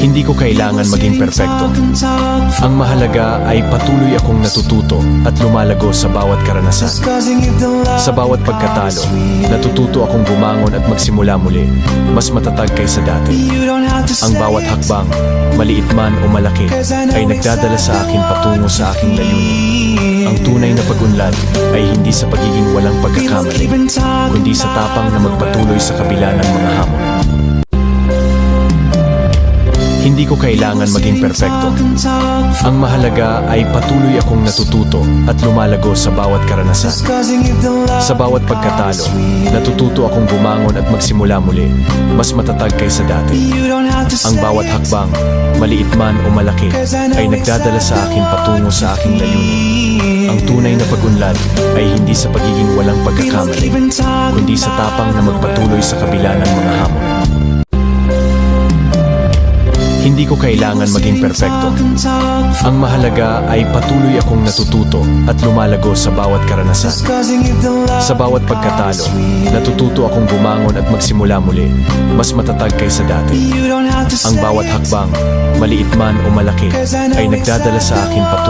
Hindi ko kailangan maging perpekto. Ang mahalaga ay patuloy akong natututo at lumalago sa bawat karanasan. Sa bawat pagkatalo, natututo akong bumangon at magsimula muli, mas matatag kaysa dati. Ang bawat hakbang, maliit man o malaki, ay nagdadala sa akin patungo sa aking layunin. Ang tunay na pag-unlad ay hindi sa pagiging walang pagkakamali, kundi sa tapang na magpatuloy sa kabila ng mga hamon. Hindi ko kailangan maging perpekto. Ang mahalaga ay patuloy akong natututo at lumalago sa bawat karanasan. Sa bawat pagkatalo, natututo akong bumangon at magsimula muli, mas matatag kaysa dati. Ang bawat hakbang, maliit man o malaki, ay nagdadala sa akin patungo sa aking layunin. Ang tunay na pag-unlad ay hindi sa pagiging walang pagkakamali, kundi sa tapang na magpatuloy sa kabila ng mga hamon. Hindi ko kailangan maging perpekto. Ang mahalaga ay patuloy akong natututo at lumalago sa bawat karanasan. Sa bawat pagkatalo, natututo akong bumangon at magsimula muli, mas matatag kaysa dati. Ang bawat hakbang, maliit man o malaki, ay nagdadala sa akin patungo